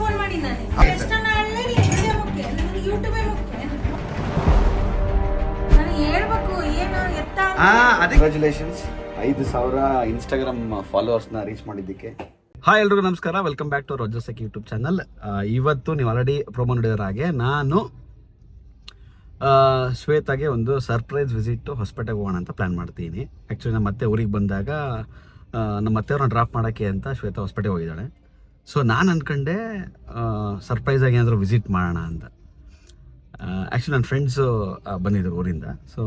Phone ಮಾಡಿ congratulations 5,000 Instagram ಫಾಲೋವರ್ಸ್ನ reach ಮಾಡಿದ್ದಕ್ಕೆ. ಹಾಯ್ ಎಲ್ರಿಗೂ ನಮಸ್ಕಾರ, ವೆಲ್ಕಮ್ ಬ್ಯಾಕ್ ಟು ರೋಜಸೆಕ್ ಯೂಟ್ಯೂಬ್ ಚಾನಲ್. ಇವತ್ತು ನೀವು ಆಲ್ರೆಡಿ ಪ್ರೋಮೋ ನೋಡಿದ್ರ ಹಾಗೆ ನಾನು ಶ್ವೇತಾಗೆ ಒಂದು ಸರ್ಪ್ರೈಸ್ ವಿಸಿಟ್ ಹೊಸಪೇಟೆಗೆ ಹೋಗೋಣ ಅಂತ ಪ್ಲ್ಯಾನ್ ಮಾಡ್ತೀನಿ. ಆ್ಯಕ್ಚುಲಿ ನಮ್ಮ ಮತ್ತೆ ಊರಿಗೆ ಬಂದಾಗ ನಮ್ಮ ಅತ್ತೆಯವ್ರನ್ನ ಡ್ರಾಪ್ ಮಾಡೋಕ್ಕೆ ಅಂತ ಶ್ವೇತಾ ಹೊಸಪೇಟೆಗೆ ಹೋಗಿದ್ದಾಳೆ. ಸೊ ನಾನು ಅಂದ್ಕೊಂಡೆ ಸರ್ಪ್ರೈಸಾಗಿ ಏನಾದರೂ ವಿಸಿಟ್ ಮಾಡೋಣ ಅಂತ. ಆ್ಯಕ್ಚುಲಿ ನನ್ನ ಫ್ರೆಂಡ್ಸು ಬಂದಿದ್ದರು ಊರಿಂದ. ಸೊ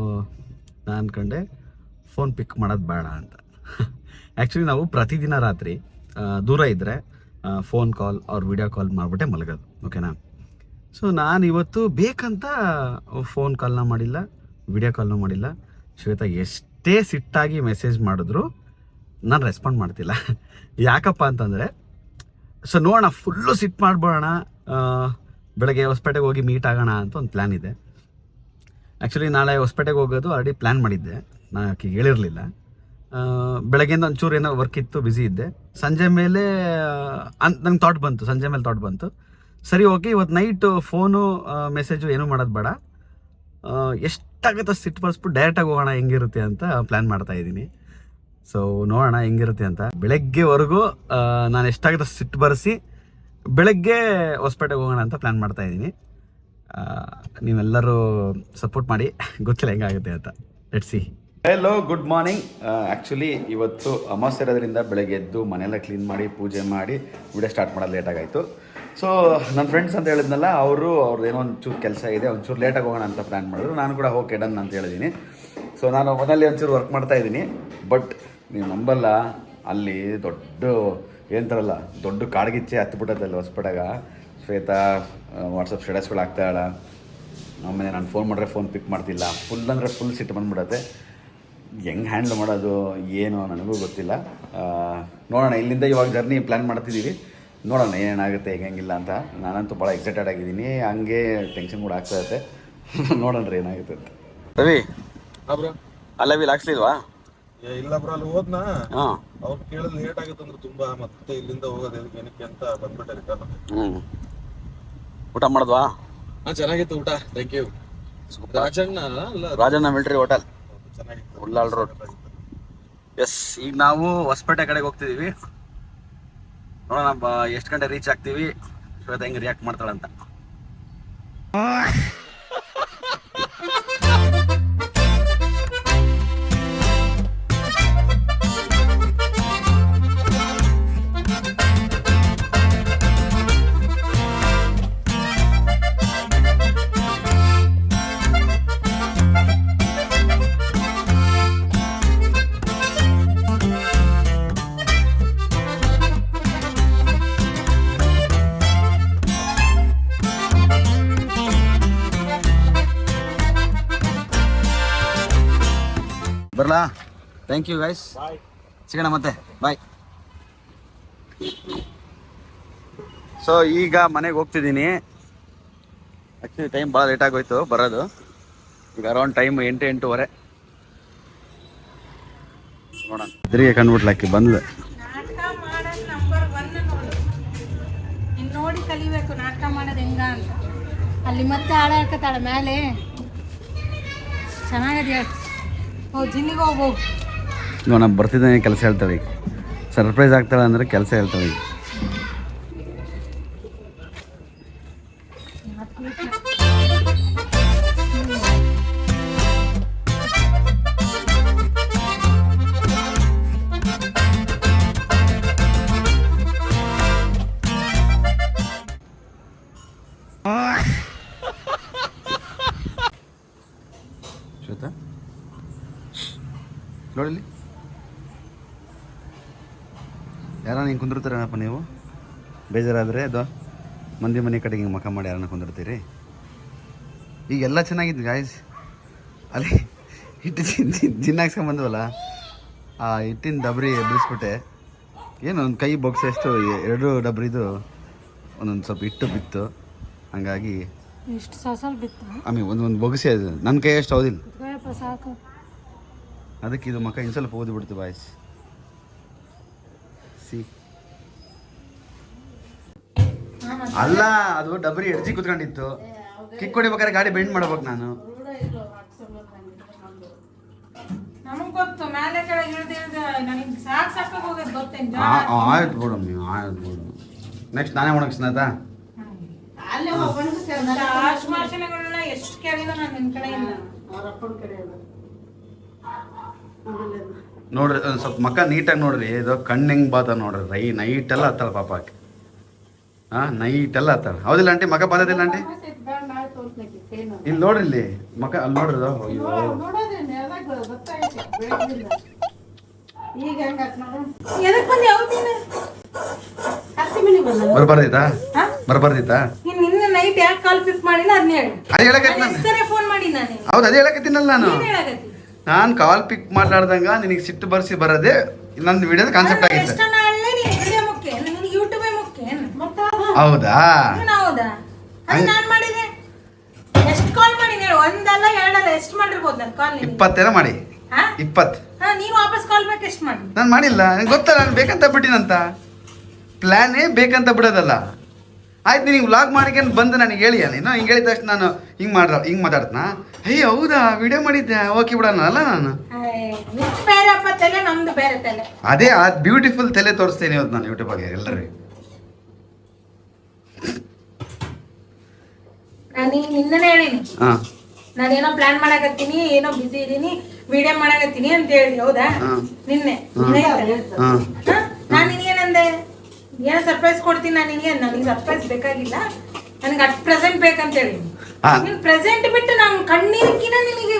ನಾನು ಅಂದ್ಕೊಂಡೆ ಫೋನ್ ಪಿಕ್ ಮಾಡೋದು ಬೇಡ ಅಂತ. ಆ್ಯಕ್ಚುಲಿ ನಾವು ಪ್ರತಿದಿನ ರಾತ್ರಿ ದೂರ ಇದ್ದರೆ ಫೋನ್ ಕಾಲ್ ಅವ್ರ ವಿಡಿಯೋ ಕಾಲ್ ಮಾಡಿಬಿಟ್ಟೆ ಮಲಗೋದು, ಓಕೆನಾ. ಸೊ ನಾನು ಇವತ್ತು ಬೇಕಂತ ಫೋನ್ ಕಾಲ್ನ ಮಾಡಿಲ್ಲ, ವಿಡಿಯೋ ಕಾಲ್ನೂ ಮಾಡಿಲ್ಲ. ಶ್ವೇತಾ ಎಷ್ಟೇ ಸಿಟ್ಟಾಗಿ ಮೆಸೇಜ್ ಮಾಡಿದ್ರು ನಾನು ರೆಸ್ಪಾಂಡ್ ಮಾಡ್ತಿಲ್ಲ. ಯಾಕಪ್ಪ ಅಂತಂದರೆ, ಸೊ ನೋಡೋಣ, ಫುಲ್ಲು ಸಿಟ್ ಮಾಡ್ಬೋಣ, ಬೆಳಗ್ಗೆ ಹೊಸಪೇಟೆಗೆ ಹೋಗಿ ಮೀಟ್ ಆಗೋಣ ಅಂತ ಒಂದು ಪ್ಲ್ಯಾನ್ ಇದೆ. ಆ್ಯಕ್ಚುಲಿ ನಾಳೆ ಹೊಸಪೇಟೆಗೆ ಹೋಗೋದು ಆಲ್ರೆಡಿ ಪ್ಲ್ಯಾನ್ ಮಾಡಿದ್ದೆ, ನಾನು ಆಕೆ ಹೇಳಿರಲಿಲ್ಲ. ಬೆಳಗ್ಗೆಯಿಂದ ಒಂಚೂರು ಏನೋ ವರ್ಕ್ ಇತ್ತು, ಬ್ಯುಸಿ ಇದ್ದೆ. ಸಂಜೆ ಮೇಲೆ ನಂಗೆ ಥಾಟ್ ಬಂತು, ಸಂಜೆ ಮೇಲೆ ಥಾಟ್ ಬಂತು, ಸರಿ ಓಕೆ ಇವತ್ತು ನೈಟು ಫೋನು ಮೆಸೇಜು ಏನೂ ಮಾಡೋದು ಬೇಡ, ಎಷ್ಟಾಗುತ್ತೆ ಸಿಟ್ಟು ಬರ್ಸ್ಬಿಟ್ಟು ಡೈರೆಕ್ಟಾಗಿ ಹೋಗೋಣ ಹೆಂಗಿರುತ್ತೆ ಅಂತ ಪ್ಲ್ಯಾನ್ ಮಾಡ್ತಾಯಿದ್ದೀನಿ. ಸೊ ನೋಡೋಣ ಹೆಂಗಿರುತ್ತೆ ಅಂತ. ಬೆಳಗ್ಗೆವರೆಗೂ ನಾನು ಎಷ್ಟಾಗುತ್ತೆ ಸಿಟ್ಟು ಬರೆಸಿ ಬೆಳಗ್ಗೆ ಹೊಸಪೇಟೆಗೆ ಹೋಗೋಣ ಅಂತ ಪ್ಲ್ಯಾನ್ ಮಾಡ್ತಾಯಿದ್ದೀನಿ. ನೀವೆಲ್ಲರೂ ಸಪೋರ್ಟ್ ಮಾಡಿ, ಗೊತ್ತಿಲ್ಲ ಹೆಂಗಾಗುತ್ತೆ ಅಂತ. Let's see. Hello, good morning. Actually ಇವತ್ತು ಅಮಾವಾಸ್ಯೆ ಇರೋದ್ರಿಂದ ಬೆಳಗ್ಗೆ ಎದ್ದು ಮನೆಯೆಲ್ಲ ಕ್ಲೀನ್ ಮಾಡಿ ಪೂಜೆ ಮಾಡಿ ವಿಡಿಯೋ ಸ್ಟಾರ್ಟ್ ಮಾಡೋದು ಲೇಟಾಗಾಯಿತು. ಸೊ ನನ್ನ ಫ್ರೆಂಡ್ಸ್ ಅಂತ ಹೇಳಿದ್ನಲ್ಲ, ಅವ್ರದ್ದು ಏನೋ ಒಂಚೂರು ಕೆಲಸ ಇದೆ, ಒಂಚೂರು ಲೇಟಾಗಿ ಹೋಗೋಣ ಅಂತ ಪ್ಲ್ಯಾನ್ ಮಾಡಿದ್ರು. ನಾನು ಕೂಡ ಓಕೆ ಡನ್ ಅಂತ ಹೇಳಿದ್ದೀನಿ. ಸೊ ನಾನು ಮನೇಲಿ ಒಂಚೂರು ವರ್ಕ್ ಮಾಡ್ತಾಯಿದ್ದೀನಿ. ಬಟ್ ನೀವು ನಂಬಲ್ಲ, ಅಲ್ಲಿ ದೊಡ್ಡ ಏನಂತಾರಲ್ಲ, ದೊಡ್ಡ ಕಾಡ್ಗಿಚ್ಚೆ ಹತ್ಬಿಟ್ಟದಲ್ಲಿ ಹೊಸಪೇಟೆಗ. ಶ್ವೇತಾ ವಾಟ್ಸಪ್ ಸ್ಟೇಟಸ್ಗಳು ಆಗ್ತಾಯಿಲ್ಲ, ಆಮೇಲೆ ನಾನು ಫೋನ್ ಮಾಡಿದ್ರೆ ಫೋನ್ ಪಿಕ್ ಮಾಡ್ತಿಲ್ಲ. ಫುಲ್ ಅಂದರೆ ಫುಲ್ ಸಿಟ್ಟು ಬಂದುಬಿಡತ್ತೆ. ಹೆಂಗೆ ಹ್ಯಾಂಡ್ಲ್ ಮಾಡೋದು ಏನು ನನಗೂ ಗೊತ್ತಿಲ್ಲ. ನೋಡೋಣ, ಇಲ್ಲಿಂದ ಇವಾಗ ಜರ್ನಿ ಪ್ಲ್ಯಾನ್ ಮಾಡ್ತಿದ್ದೀವಿ, ನೋಡೋಣ ಏನೇನಾಗುತ್ತೆ ಹೆಂಗಿಲ್ಲ ಅಂತ. ನಾನಂತೂ ಭಾಳ ಎಕ್ಸೈಟೆಡ್ ಆಗಿದ್ದೀನಿ, ಹಂಗೆ ಟೆನ್ಷನ್ ಕೂಡ ಆಗ್ತಾ ಇರುತ್ತೆ. ನೋಡೋಣ ರೀ ಏನಾಗುತ್ತೆ ಅಂತ. ರವಿ ಅಲ್ಲವಿಲ್ ಹಾಕ್ಸ್ಲಿಲ್ವಾ? ಇಲ್ಲ ಬ್ರೋ, ಅಲ್ಲಿ ಹೋದ್ನಾ, ಅವ್ರು ಕೇಳಿದ್ರೆ ಲೇಟ್ ಆಗುತ್ತೆ ಅಂದ್ರೆ ತುಂಬಾ, ಮತ್ತೆ ಇಲ್ಲಿಂದ ಹೋಗೋದು ಏನಕ್ಕೆ ಅಂತ ಬಂದ್ಬಿಟ್ಟೆ ರಿಟರ್ನ್. ಊಟ ಮಾಡಿದ್ವಾ? ಚೆನ್ನಾಗಿತ್ತು ಊಟ, thank you. Rajanna military hotel, ಚೆನ್ನಾಗಿತ್ತು, ಉಳ್ಳಾಳ್ ರೋಡ್. ಎಸ್, ಈಗ ನಾವು ಹೊಸಪೇಟೆ ಕಡೆಗೆ ಹೋಗ್ತಿದ್ದೀವಿ. ನೋಡೋಣ ಎಷ್ಟು ಗಂಟೆ ರೀಚ್ ಆಗ್ತೀವಿ, ಶ್ವೇತಾ ಹೆಂಗೆ ರಿಯಾಕ್ಟ್ ಮಾಡ್ತಾಳಂತ. ಬರಲಾ? ಥ್ಯಾಂಕ್ ಯು ಗೈಸ್, ಸಿಗೋಣ ಮತ್ತೆ, ಬಾಯ್. ಸೊ ಈಗ ಮನೆಗೆ ಹೋಗ್ತಿದ್ದೀನಿ. ಆ್ಯಕ್ಚುಲಿ ಟೈಮ್ ಭಾಳ ಲೇಟ್ ಆಗೋಯ್ತು ಬರೋದು. ಈಗ ಅರೌಂಡ್ ಟೈಮ್ 8-8:15. ನೋಡೋಣ, ತಿರುಗಿ ಕಂಡುಬಿಟ್ಲಾಕಿ ಬಂದ್ಲು. ನಾಟಕ ಮಾಡೋದು ನಂಬರ್ 1 ನೋಡಿ ಕಲಿಬೇಕು, ನಾಟಕ ಮಾಡೋದು ಹೆಂಗ ಅಂತ. ಅಲ್ಲಿ ಮತ್ತೆ ಹಾಳಾಡ್ಕತ್ತಾಳ ಮೇಲೆ, ಚೆನ್ನಾಗಿದೆ. ಜಿನ್ನಿಗೆ ಹೋಗ್ಬೋದು. ನೋಡ, ಬರ್ತಿದ್ದಾನೆ ಕೆಲಸ ಹೇಳ್ತಾಳೆ ಈಗ. ಸರ್ಪ್ರೈಸ್ ಆಗ್ತಾಳೆ ಅಂದರೆ ಕೆಲಸ ಹೇಳ್ತಾಳೆ ಈಗ. ಶ್ವೇತಾ ನೋಡಲಿ, ಯಾರ ಹಿಂಗೆ ಕುಂದಿರ್ತೀರೇನಪ್ಪ ನೀವು? ಬೇಜಾರಾದರೆ ಅದು ಮಂದಿ ಮನೆ ಕಡೆಗೆ ಹಿಂಗೆ ಮಖ ಮಾಡಿ ಯಾರನ್ನ ಕುಂದಿರ್ತೀರಿ? ಈಗ ಎಲ್ಲ ಚೆನ್ನಾಗಿದ್ದು ಗಾಯ್ಸ್. ಅಲ್ಲಿ ಹಿಟ್ಟು ಜಿನ್ನ ಹಾಕ್ಸ್ಕೊಂಬಂದ್ವಲ್ಲ, ಆ ಹಿಟ್ಟಿನ ಡಬ್ರಿ ಎಬ್ಬಿಸ್ಬಿಟ್ಟೆ. ಏನು ಒಂದು ಕೈ ಬೊಗ್ಸೆ ಎಷ್ಟು 2 ಡಬ್ರಿದು ಒಂದೊಂದು ಸ್ವಲ್ಪ ಹಿಟ್ಟು ಬಿತ್ತು, ಹಂಗಾಗಿ ಇಷ್ಟು ಸಾಸಲ್ ಬಿತ್ತು. ಆಮೇಲೆ ಒಂದು ಬೊಗಸೆ ಅದು ನನ್ನ ಕೈ ಅಷ್ಟು ಹೌದಿಲ್ಲ, ಸಾಕು. ಅದಕ್ಕೆ ಇದು ಮಕ್ಕ ಇನ್ನು ಸ್ವಲ್ಪ ಓದಿಬಿಡ್ತು ಬಾಯ್ಸ್. ಸಿ ಅಲ್ಲ ಅದು ಡಬರಿ ಎಡ್ಜಿ ಕುತ್ಕೊಂಡಿತ್ತು. ಕಿಕ್ ಹೊಡಿಬೇಕಾದ್ರೆ ಗಾಡಿ ಬೆಂಡ್ ಮಾಡ್ಬೇಕು ನಾನು. ನಮಗ್ ಗೊತ್ತು ಮೇಲೆ ಕೆಳಗೆ ಇಳ್ದು ನನಗೆ ಸಾಕಾಗಿ ಹೋಗೋದು ಗೊತ್ತೇನು. ಆಯ್ತು ಬಿಡು ಆಯ್ತು ಬಿಡು. ನೆಕ್ಸ್ಟ್ ನಾನೇ ಒಣಗಿಸ್ನದ. ಆಶ್ವಾಸನೆಗಳನ್ನ ಎಷ್ಟು ಕೇಳಿದ ನಾನು ನಿನ್ ಕಡೆಯಿಂದ. ನೋಡ್ರಿ ಒಂದು ಸ್ವಲ್ಪ ಮಕ್ಕ ನೀಟಾಗಿ ನೋಡ್ರಿ. ಇದು ಕಣ್ಣು ಹೆಂಗೆ ಬಾತ ನೋಡ್ರಿ. ನೈಟ್ ಎಲ್ಲ ಹತ್ತಾಳ ಪಾಪ ಆಕೆ. ನೈಟ್ ಎಲ್ಲ ಹತ್ತಾಳ. ಹೌದಿಲ್ಲ ಆಂಟಿ? ಮಗ ಬಾದದಿಲ್ಲ ಆಂಟಿ? ಇಲ್ಲಿ ನೋಡ್ರಿ, ಇಲ್ಲಿ ಮಕ ಅಲ್ಲಿ ನೋಡ್ರಿ. ಬರ್ಬಾರ್ದಿತ್ತಾ? ನಿನ್ನ ನೈಟ್ ಯಾಕೆ ಕಾಲ್ ಪಿಕ್ ಮಾಡಿಲ್ಲ ಅದನ್ನ ಹೇಳಿ. ಅದು ಹೇಳಕತ್ತಿ ನಾನು. ಫೋನ್ ಮಾಡಿ ನಾನು. ಹೌದು, ಅದೇ ಹೇಳಕತ್ತೀನಲ್ಲ ನಾನು. ನಾನು ಕಾಲ್ ಪಿಕ್ ಮಾಡ್ಲಾರ್ದಂಗ ನಿನಗೆ ಸಿಟ್ಟು ಬರ್ಸಿ ಬರೋದೇ ನಂದು ವಿಡಿಯೋದ ಕಾನ್ಸೆಪ್ಟ್ ಆಗಿತ್ತು. ಹೌದಾ? ಹೌದಾ? ನಾನು ಮಾಡಿದೆ. ಎಷ್ಟು ಕಾಲ್ ಮಾಡಿ ಹೇಳು. ಒಂದಲ್ಲ ಎರಡಲ್ಲ, ಎಷ್ಟು ಮಾಡಿರ್ಬೋದು ನಾನು ಕಾಲ್? 20 ಮಾಡಿ. 20. ನೀನು ವಾಪಸ್ ಕಾಲ್ ಬ್ಯಾಕ್ ಎಷ್ಟು ಮಾಡಿ? ನಾನು ಮಾಡಿಲ್ಲ. ನನಗೆ ಗೊತ್ತಲ್ಲ, ನಾನು ಬೇಕಂತ ಬಿಟ್ಟಿನಂತ. ಪ್ಲಾನೇ ಬೇಕಂತ ಬಿಡೋದಲ್ಲ. ಆಯ್ತು, ನೀನು ವ್ಲಾಗ್ ಮಾಡಿಕೊಂಡು ಬಂದು ನನಗೆ ಹೇಳಿ. ನೀನು ಹಿಂಗೆ ಹೇಳಿದ ತಕ್ಷಣ ನಾನು ಹಿಂಗೆ ಮಾತಾಡ್ತನ. ಅಯ್ಯ ಹೌದಾ, ವಿಡಿಯೋ ಮಾಡಿದ್ದೆ, ಓಕೆ ಬಿಡೋಣ ಅಲ್ಲ ನಾನು. ಬೇರೆಪ್ಪ ತಲೆ, ನಮ್ದು ಬೇರೆ ತಲೆ. ಅದೇ ಆ ಬ್ಯೂಟಿಫುಲ್ ತಲೆ ತೋರಿಸ್ತೇನೆ ಇವತ್ತು ನಾನು ಯೂಟ್ಯೂಬಾಗೆ ಎಲ್ಲರಿಗೂ. ನಾನು ನಿನ್ನೆ ಹೇಳಿನಿ, ನಾನೇನೋ ಪ್ಲಾನ್ ಮಾಡಕತ್ತೀನಿ, ಏನೋ ಬಿಸಿ ಇದೀನಿ, ವಿಡಿಯೋ ಮಾಡಕತ್ತೀನಿ ಅಂತ ಹೇಳಿ. ಹೌದಾ? ನಿನ್ನೆ ನಾನು ನಿನಗೇನಂದೆ? ಏನೋ ಸರ್ಪ್ರೈಸ್ ಕೊಡ್ತೀನಿ ನಾನು ನಿನಗೆ. ನನಗೆ ಸರ್ಪ್ರೈಸ್ ಬೇಕಾಗಿಲ್ಲ, ನನಗೆ ಅಷ್ಟು ಪ್ರೆಸೆಂಟ್ ಬೇಕಂತ ಹೇಳಿ. ನೀನು ಪ್ರೆಸೆಂಟ್ ಬಿಟ್ಟು ನಾನು ಕಣ್ಣೀರ್ಕಿನ ನಿನಗೆ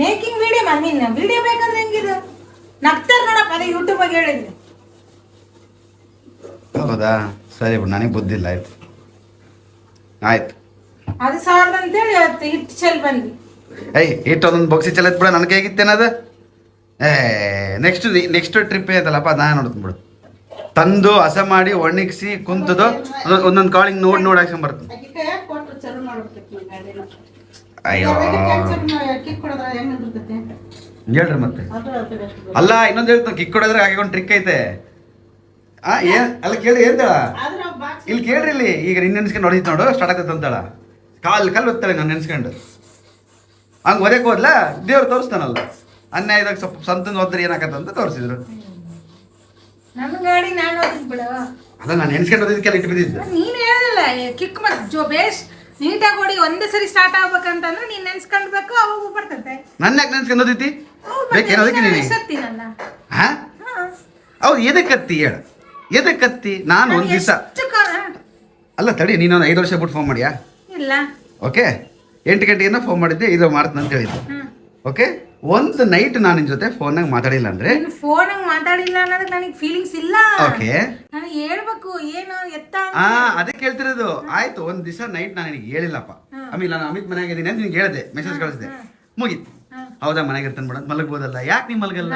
ಮೇಕಿಂಗ್ ವಿಡಿಯೋ ನಿನ್ನ ವಿಡಿಯೋ ಬೇಕಂದ್ರೆ ಹೆಂಗಿದು? ನಗ್ತಾರ ನೋಡಪ್ಪ, ಅದೇ ಯೂಟ್ಯೂಬಾಗ ಹೇಳಿದ್ವಿ. ಹೌದಾ? ಸರಿ ಬಿಡು, ನನಗೆ ಬುದ್ಧಿಲ್ಲ. ಆಯ್ತು ಆಯ್ತು. ಅದು ಸಾವಿರದ ಅಂತೇಳಿ ಇವತ್ತು ಹಿಟ್ಟು ಚೆಲ್ ಬಂದ್ವಿ. ಹಿಟ್ಟು ಒಂದೊಂದು ಬೊಕ್ಸಿ ಚೆಲ್ಲತ್ ಬಿಡ, ನನಗೆ ಹೇಗಿತ್ತೇನದು. ನೆಕ್ಸ್ಟ್ ಟ್ರಿಪ್ ಐತಲ್ಲಪ್ಪ, ನಾನು ನೋಡ್ತೀನಿ ಬಿಡು. ತಂದು ಹಸ ಮಾಡಿ ಒಣಗಿಸಿ ಕುಂತದು ಒಂದೊಂದು ಕಾಳಿಂಗ್ ನೋಡಿ ಹಾಕ್ಸ್ಕೊಂಡ್ ಬರ್ತೀನಿ. ಅಯ್ಯೋ ಹೇಳ್ರಿ ಮತ್ತೆ. ಅಲ್ಲ ಇನ್ನೊಂದು ಹೇಳ್ತೀನಿ, ಕಿಕ್ ಕೊಡೋದ್ರೆ ಹಾಕಿಕೊಂಡು ಟ್ರಿಕ್ ಐತೆ. ಅಲ್ಲ ಕೇಳಿ ಹೇಳ್ತಾಳ, ಇಲ್ಲಿ ಕೇಳ್ರಿ. ಇಲ್ಲಿ ಈಗ ನಿನ್ನ ನೆನ್ಸ್ಕೊಂಡು ಹೊಡಿತು ನೋಡು, ಸ್ಟಾರ್ಟ್ ಆಗ್ತದೆ ಅಂತಾಳ. ಕಲ್ಲು ಹೊತ್ತಾಳೆ ನಾನು ನೆನ್ಸ್ಕೊಂಡು. ಹಂಗೆ ಒದಕ್ಕೆ ಹೋದ್ಲ, ದೇವ್ರು ತೋರಿಸ್ತಾನಲ್ಲ. ಅನ್ಯಾಯದಾಗ ಸ್ವಲ್ಪ ಸಂತನ ಹೋದ್ರೆ ಏನಾಗತ್ತೆ ಅಂತ ತೋರಿಸಿದ್ರು. ನನ್ನ ಗಾಡಿ ನಾನು ಓದಿದ್ ಬಿಡು. ಅದ ನಾನು ನೆನ್ಸ್ಕೊಂಡು ಓದಿದ್ಕೆಲ್ಲ ಇಟ್ಟು ಬಿದ್ದಿದ್ದು. ನೀನು ಹೇಳಿಲ್ಲ ಕಿಕ್ ಜೋ ಬೇಸ್ ನೀಟಾಗಿ ಓಡಿ ಒಂದೇ ಸರಿ ಸ್ಟಾರ್ಟ್ ಆಗ್ಬೇಕಂತಂದ್ರೆ ನೀನು ನೆನ್ಸ್ಕೊಳ್ಬೇಕು, ಅವಾಗ ಬರ್ತೈತೆ. ನನ್ನ ಯಾಕೆ ನೆನ್ಸ್ಕೊಂಡು ಓದಿತಿ? ಬೇಕೇನೋದಕ್ಕೆ ನೀನು ಹಾ? ಹೌದು, ಎದಕ್ಕತ್ತಿ ಹೇಳು, ಎದಕ್ಕತ್ತಿ? ನಾನು ಒಂದು ದಿವಸ ಅಲ್ಲ ತಡಿ, ನೀನು 5 ವರ್ಷ ಬಿಟ್ಟು ಫೋನ್ ಮಾಡಿಯಾ? ಇಲ್ಲ. ಓಕೆ, 8 ಗಂಟೆಗೆ ಫೋನ್ ಮಾಡಿದ್ದೆ, ಇದು ಮಾಡ್ತೀನಿ ಅಂತ ಹೇಳಿದ್ದು. ಓಕೆ, ಒಂದು ನೈಟ್ ನಾನು ನಿನ್ನ ಜೊತೆ ಫೋನ್ನಾಗ ಮಾತಾಡಿಲ್ಲ ಅಂದ್ರೆ, ಫೋನಾಗ ಮಾತಾಡಿಲ್ಲ ಅನ್ನೋದಕ್ಕೆ ನನಗೆ ಫೀಲಿಂಗ್ಸ್ ಇಲ್ಲ. ಓಕೆ, ನಾನು ಹೇಳ್ಬೇಕು ಏನು ಎತ್ತ. ಅದೇ ಕೇಳ್ತಿರೋದು. ಆಯ್ತು, ಒಂದು ದಿವಸ ನೈಟ್ ನಾನು ನಿನಗೆ ಹೇಳಿಲ್ಲಪ್ಪ. ಆಮೇಲೆ ನಾನು ಅಮಿತ್ ಮನೆಯಾಗ ಇದ್ದೀನಿ ಅಂತ ನಿನ್ಗೆ ಹೇಳಿದೆ, ಮೆಸೇಜ್ ಕಳಿಸಿದೆ, ಮುಗೀತು. ಹೌದಾ, ಮನೆಗೆ ಇರ್ತಾನೆ ಬಿಡ, ಮಲಗ್ಬೋದಲ್ಲ. ಯಾಕೆ ನೀವು ಮಲಗಲ್ಲ?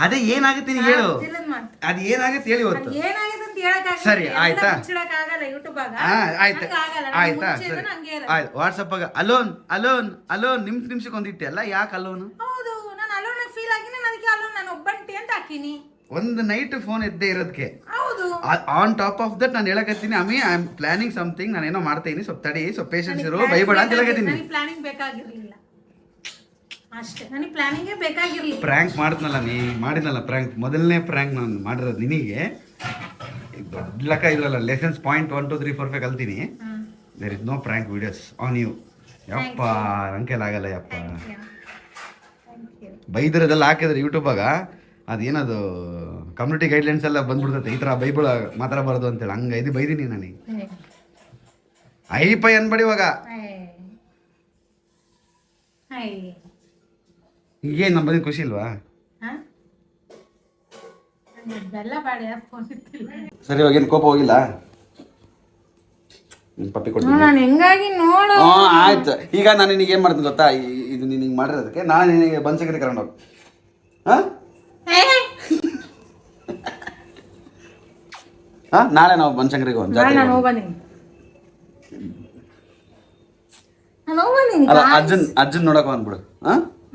ಅದೇ ಏನಾಗುತ್ತೆ ನೀನು ಹೇಳು. ಅದು ಏನಾಗುತ್ತೆ ಹೇಳಿ ಇವತ್ತು. ಸರಿ ಆಯ್ತಾ? ಆಯ್ತಾ ಆಯ್ತಾ ಸರಿ ಆಯ್ತು. ವಾಟ್ಸಪ್ಪಾಗ ಅಲೋನ್ ಅಲೋನ್ ಅಲೋನ್ ನಿಮಿಷಕ್ಕೆ ಒಂದಿಟ್ಟೆ ಅಲ್ಲ, ಯಾಕೆ ಅಲೋನು? ಒಂದು ನೈಟ್ ಫೋನ್ ಎದ್ದೇ ಇರೋದಕ್ಕೆ. ಆನ್ ಟಾಪ್ ಆಫ್ ದಟ್ ನಾನು ಹೇಳಕತ್ತೀನಿ, ಐ ಆಮ್ ಪ್ಲಾನಿಂಗ್ ಸಮಥಿಂಗ್, ನಾನೇನೋ ಮಾಡ್ತಾ ಇದೀನಿ, ಸ್ವಲ್ಪ ತಡಿ, ಸ್ವಲ್ಪ ಪೇಷನ್ಸ್ ಇರು, ಬೈಬೇಡ ಅಂತ ಹೇಳಕತ್ತೀನಿ. ಪ್ರ್ಯಾಂಕ್ ಮಾಡಿದ್ನಲ್ಲ, ನೀ ಮಾಡಿದ್ನಲ್ಲ ಪ್ರ್ಯಾಂಕ್, ಮೊದಲನೇ ಪ್ರ್ಯಾಂಕ್ ನಾನು ಮಾಡಿರೋದು ನಿನಗೆ. ದೊಡ್ಡ ಲೆಕ್ಕ ಇಲ್ಲಲ್ಲ, ಲೆಸನ್ಸ್ ಪಾಯಿಂಟ್ 1 2 3 4 5 ಕಲ್ತೀನಿ. There is no prank videos on you. ಯಪ್ಪ ಅಂಕೆಲಾಗಲ್ಲ ಯಪ್ಪ. ಬೈದಿರೋದೆಲ್ಲ ಹಾಕಿದ್ರೆ ಯೂಟ್ಯೂಬಾಗ ಅದೇನದು ಕಮ್ಯುನಿಟಿ ಗೈಡ್ಲೈನ್ಸ್ ಎಲ್ಲ ಬಂದ್ಬಿಡ್ತೈತೆ, ಈ ಥರ ಬೈಬಲ್ ಮಾತಾಡಬಾರ್ದು ಅಂತೇಳಿ. ಹಂಗೆ ಇದು ಬೈದೀನಿ ನನಗೆ. ಐಪೈ ಅನ್ಬೇಡಿ ಇವಾಗ. ಈಗೇನು ನಮ್ಮ ಬಂದು ಖುಷಿ ಇಲ್ವಾ? ಸರಿ, ಇವಾಗೇನು ಕೋಪ ಹೋಗಿಲ್ಲ? ಪಪ್ಪಿ ಕೊಡ್ತೀನಿ ಹೆಂಗಾಗಿ ನೋಡು. ಆಯ್ತು. ಈಗ ನಾನು ನಿನಗೆ ಏನು ಮಾಡ್ತೀನಿ ಗೊತ್ತಾ? ಇದು ನೀನು ಹಿಂಗೆ ಮಾಡಿರೋದಕ್ಕೆ ನಾನು ನಿನಗೆ ಬನ್ಸಂಗರಿ ಕರ್ಕೊಂಡು ಹೋಗಿ. ನಾಳೆ ನಾವು ಬನ್ಸಂಗರಿಗೆ ಅಜ್ಜನ್ ನೋಡಕ್ ಬಂದ್ಬಿಡು.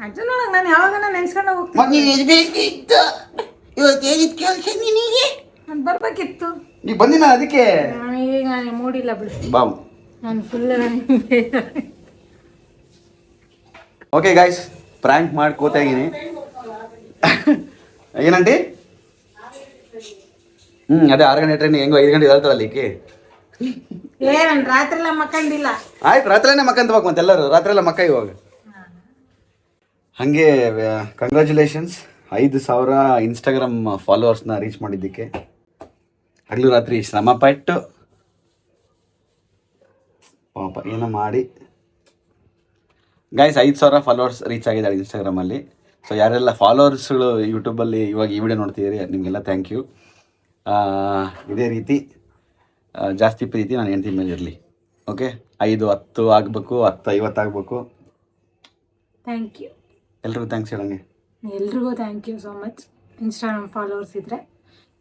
ಅಜ್ಜನ್ ನೋಡಕ್ ನಾನು ಯಾವಾಗ ನೆನ್ಸ್ಕೊಂಡು ಹೋಗ್ತೀನಿ. ಇವತ್ತು ಹೇಳಿದ ಕೆಲಸ ನಿನಗೆ ಬರ್ಬೇಕಿತ್ತು. ಈಗ ಬಂದಿನ ಅದಕ್ಕೆ ಈಗ ನಾನು ಮೂಡಿಲ್ಲ ಬಿಡು, ಬಾಮ್. ನಾನು ಫುಲ್ ಓಕೆ ಗಾಯ್ಸ್, ಪ್ರ್ಯಾಂಕ್ ಮಾಡಿ ಕೂತಾ ಇದ್ದೀನಿ. ಏನಂಟಿ? ಅದೇ 6 ಗಂಟೆ ಟ್ರೈನ್ ಹೆಂಗೋ 5 ಗಂಟೆ ಹೇಳ್ತಾರಲ್ಲ ಈಕೆ. ನಾನು ರಾತ್ರಿ ಎಲ್ಲ ಮಕ್ಕಂಡಿಲ್ಲ. ಆಯ್ತು, ರಾತ್ರಿನೇ ಮಕ್ಕಂತ ಮತ್ತೆ ಎಲ್ಲರೂ ರಾತ್ರಿ ಎಲ್ಲ ಮಕ್ಕ ಇವಾಗ. ಹಾಗೆ ಕಂಗ್ರ್ಯಾಚುಲೇಷನ್ಸ್ 5,000 ಇನ್ಸ್ಟಾಗ್ರಾಮ್ ಫಾಲೋವರ್ಸ್ನ ರೀಚ್ ಮಾಡಿದ್ದಕ್ಕೆ. ಹಗಲು ರಾತ್ರಿ ಶ್ರಮ ಪಟ್ಟು ಪಾಪ ಏನೋ ಮಾಡಿ ಗೈಸ್ 5,000 ಫಾಲೋವರ್ಸ್ ರೀಚ್ ಆಗಿದ್ದಾರೆ ಇನ್ಸ್ಟಾಗ್ರಾಮಲ್ಲಿ. ಸೊ ಯಾರೆಲ್ಲ ಫಾಲೋವರ್ಸ್ಗಳು ಯೂಟ್ಯೂಬಲ್ಲಿ ಇವಾಗ ಈ ವಿಡಿಯೋ ನೋಡ್ತಿದ್ದೀರಿ ನಿಮಗೆಲ್ಲ ಥ್ಯಾಂಕ್ ಯು. ಇದೇ ರೀತಿ ಜಾಸ್ತಿ ಪ್ರೀತಿ ನಾನು ಹೆಂಡತಿ ಮೇಲೆ ಇರಲಿ. ಓಕೆ, 5, 10 ಆಗಬೇಕು, 10, 50 ಆಗಬೇಕು. ಥ್ಯಾಂಕ್ ಯು ಎಲ್ರಿಗೂ ಥ್ಯಾಂಕ್ಸ್ ಹೇಳಂಗೆ. ಎಲ್ರಿಗೂ thank you so much. Instagram followers ಇದ್ದರೆ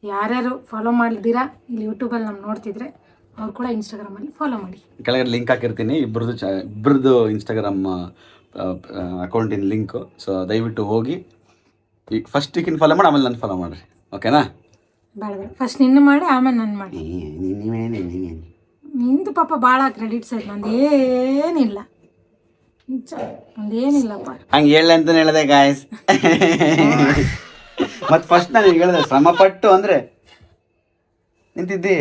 ಯಾರ್ಯಾರು ಫಾಲೋ ಮಾಡಿದ್ದೀರಾ ಇಲ್ಲಿ ಯೂಟ್ಯೂಬಲ್ಲಿ ನಮ್ಮ ನೋಡ್ತಿದ್ರೆ ಅವ್ರು ಕೂಡ ಇನ್ಸ್ಟಾಗ್ರಾಮಲ್ಲಿ ಫಾಲೋ ಮಾಡಿ. ಕೆಳಗಡೆ ಲಿಂಕ್ ಹಾಕಿರ್ತೀನಿ ಇಬ್ಬರದ್ದು ಇನ್ಸ್ಟಾಗ್ರಾಮ್ ಅಕೌಂಟಿನ ಲಿಂಕು. ಸೊ ದಯವಿಟ್ಟು ಹೋಗಿ ಈಗ ಫಸ್ಟ್ ಈಗಿನ ಫಾಲೋ ಮಾಡಿ, ಆಮೇಲೆ ನಾನು ಫಾಲೋ ಮಾಡಿರಿ. ಓಕೆನಾ? ಬೇಡ ಫಸ್ಟ್ ನಿನ್ನ ಮಾಡಿ ಆಮೇಲೆ ನಾನು ಮಾಡಿ. ನಿಂದು ಪಾಪ ಭಾಳ ಕ್ರೆಡಿಟ್ಸ್ ಆಯ್ತು, ನಂದು ಏನಿಲ್ಲ, ನಿಜ ನಂದೇನಿಲ್ಲಪ್ಪ. ಹಂಗೆ ಹೇಳ ಅಂತ ಹೇಳಿದೆ ಗಾಯ್ಸ್. ಮತ್ತು ಫಸ್ಟ್ ನಾನು ಈಗ ಹೇಳಿದೆ ಶ್ರಮಪಟ್ಟು ಅಂದರೆ ನಿಂತಿದ್ದಿ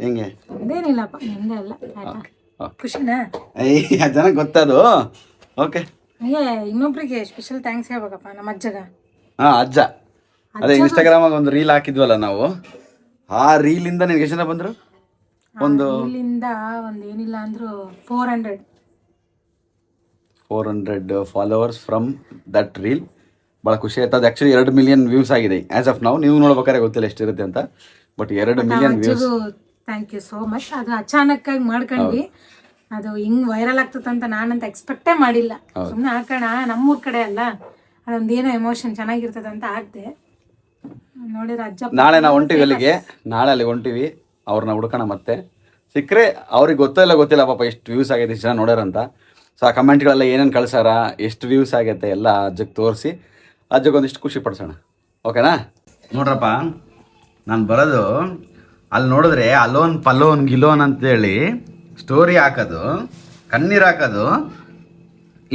ಹೆಂಗೆ? ನಂದೇನಿಲ್ಲಪ್ಪ, ನಿಂದೆ ಅಲ್ಲ. ಆಯ್ತಾ? ಖುಷಿನಾ? ಜನಕ್ಕೆ ಗೊತ್ತದು. ಓಕೆ, ಇನ್ನೊಬ್ರಿಗೆ ಸ್ಪೆಷಲ್ ಥ್ಯಾಂಕ್ಸ್ ಹೇಳ್ಬೇಕಪ್ಪ, ನಮ್ಮ ಅಜ್ಜಗ. ಅಜ್ಜ ಅದೇ ಇನ್ಸ್ಟಾಗ್ರಾಮಾಗ ಒಂದು ರೀಲ್ ಹಾಕಿದ್ವಲ್ಲ ನಾವು, ಆ ರೀಲಿಂದ ನಿನಗೆ ಎಷ್ಟು ಜನ ಬಂದರು? ಇಲ್ಲಿಂದ ಒಂದು ಏನಿಲ್ಲ ಅಂದರೂ 400 ಫಾಲೋವರ್ಸ್ ಫ್ರಮ್ ದಟ್ ರೀಲ್. ಭಾಳ ಖುಷಿ ಆಯ್ತು. ಅದು ಆ್ಯಕ್ಚುಲಿ 2 ಮಿಲಿಯನ್ ವ್ಯೂಸ್ ಆಗಿದೆ ಆ್ಯಸ್ ಆಫ್ ನಾವು. ನೀವು ನೋಡ್ಬೇಕಾದ್ರೆ ಗೊತ್ತಿಲ್ಲ ಎಷ್ಟಿರುತ್ತೆ ಅಂತ, but 2 million views. Thank you so much. ಅದು ಅಚಾನಕ್ಕಾಗಿ ಮಾಡ್ಕೊಂಡ್ವಿ, ಅದು ಹಿಂಗೆ ವೈರಲ್ ಆಗ್ತದಂತ ನಾನಂತ ಎಕ್ಸ್ಪೆಕ್ಟೇ ಮಾಡಿಲ್ಲ. ಸುಮ್ಮನೆ ಹಾಕೋಣ, ನಮ್ಮೂರ ಕಡೆ ಅಲ್ಲ, ಅದೊಂದೇನೋ ಎಮೋಷನ್ ಚೆನ್ನಾಗಿರ್ತದೆ ಅಂತ ಹಾಕ್ದೆ. ನೋಡಿದ್ರೆ ಅಜ್ಜ ನಾಳೆ ನಾವು ಹೊಂಟಿವಿ ಅಲ್ಲಿಗೆ, ನಾಳೆ ಅಲ್ಲಿ ಹೊಂಟಿವಿ. ಅವ್ರನ್ನ ಹುಡ್ಕೋಣ ಮತ್ತೆ ಸಿಕ್ಕರೆ. ಅವ್ರಿಗೆ ಗೊತ್ತಿಲ್ಲ ಪಾಪ ಎಷ್ಟು ವ್ಯೂಸ್ ಆಗೈತೆ, ಇಷ್ಟು ಜನ ನೋಡ್ಯಾರಂತ. ಸೊ ಆ ಕಮೆಂಟ್ಗಳೆಲ್ಲ ಏನೇನು ಕಳ್ಸಾರ, ಎಷ್ಟು ವ್ಯೂಸ್ ಆಗೈತೆ ಎಲ್ಲ ಅಜ್ಜಕ್ಕೆ ತೋರಿಸಿ ಅಜ್ಜಗೆ ಒಂದಿಷ್ಟು ಖುಷಿ ಪಡಿಸೋಣ. ಓಕೆನಾ? ನೋಡ್ರಪ್ಪ, ನಾನು ಬರೋದು ಅಲ್ಲಿ ನೋಡಿದ್ರೆ ಅಲೋನ್ ಪಲೋನ್ ಗಿಲೋನ್ ಅಂತೇಳಿ ಸ್ಟೋರಿ ಹಾಕೋದು, ಕಣ್ಣೀರು ಹಾಕೋದು,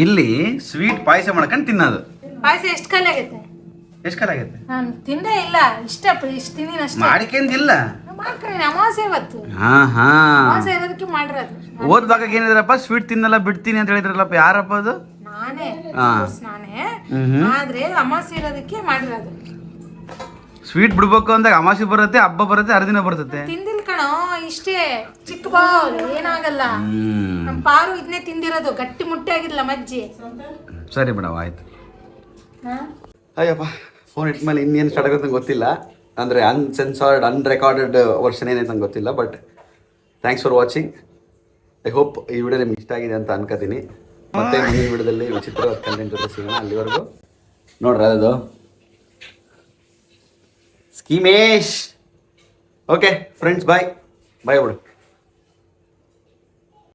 ಇಲ್ಲಿ ಸ್ವೀಟ್ ಪಾಯಸ ಮಾಡ್ಕೊಂಡು ತಿನ್ನೋದು. ಪಾಯಸ ಎಷ್ಟು ಕಾಲ ಆಗೈತೆ? ಎಷ್ಟು ಕಾಲ ಆಗೈತೆ? ನಾನು ತಿಂದೇ ಇಲ್ಲ, ಇಷ್ಟು ತಿಂದಿನ ಅಷ್ಟೇ. ಮಾಡಿಕೊಂಡಿಲ್ಲ, ಮಾಡ್ಕೊಂಡು ಅಮಾವಾಸ್ಯೆ ಇವತ್ತು. ಅಮಾವಾಸ್ಯೆ ಇರೋದಕ್ಕೆ ಮಾಡಿರೋದು. ಓದ್ದಾಗ ಏನಿದ್ರಪ್ಪ ಸ್ವೀಟ್ ತಿನ್ನಲ್ಲ ಬಿಡ್ತೀನಿ ಅಂತ ಹೇಳಿದ್ರಲ್ಲಪ್ಪ, ಯಾರಪ್ಪ ಅದು? ನಾನೇ. ಆದ್ರೆ ಅಮಾವಾಸ್ಯೆ ಇರೋದಕ್ಕೆ ಮಾಡಿರೋದು. ಸ್ವೀಟ್ ಬಿಡ್ಬೇಕು ಅಂದಾಗ ಅಮಾವಾಸ್ಯೆ ಬರುತ್ತೆ, ಹಬ್ಬ ಬರುತ್ತೆ, ಹರಿದಿನ ಬರ್ತದೆ. ತಿಂದಿಲ್ ಕಣೋ, ಇಷ್ಟೇ ಚಿಕ್ಕ ಬಾಲ್, ಏನಾಗಲ್ಲ. ನಮ್ಮ ಪಾರು ಇದನ್ನೇ ತಿಂದಿರೋದು, ಗಟ್ಟಿ ಮುಟ್ಟೆ ಆಗಿಲ್ಲ ಮಜ್ಜಿ. ಸರಿ ಬಿಡವ, ಆಯ್ತು. ಅಯ್ಯಪ್ಪ, ಫೋನ್ ಇಟ್ಮೇಲೆ ಇನ್ನೇನು ಸ್ಟಾರ್ಟ್ ಆಗುತ್ತೆ ಗೊತ್ತಿಲ್ಲ. ಅಂದರೆ ಅನ್ಸೆನ್ಸಾರ್ಡ್ ಅನ್ರೆಕಾರ್ಡೆಡ್ ವರ್ಷನ್ ಏನೈತೆ ನಂಗೆ ಗೊತ್ತಿಲ್ಲ. But thanks for watching. I hope ಈ ವಿಡಿಯೋ ನಿಮ್ಗೆ ಇಷ್ಟ ಆಗಿದೆ ಅಂತ ಅನ್ಕೋತೀನಿ. ಮತ್ತೆ ಮುಂದಿನ ವಿಡಿಯೋದಲ್ಲಿ ವಿಚಿತ್ರವಾದ ಕಂಟೆಂಟ್ ಜೊತೆ ಸಿಗೋಣ. ಅಲ್ಲಿವರೆಗೂ ನೋಡ್ರಿ ಅದು ಸ್ಕೀಮೇಶ್. ಓಕೆ ಫ್ರೆಂಡ್ಸ್, ಬಾಯ್ ಬಿಡು.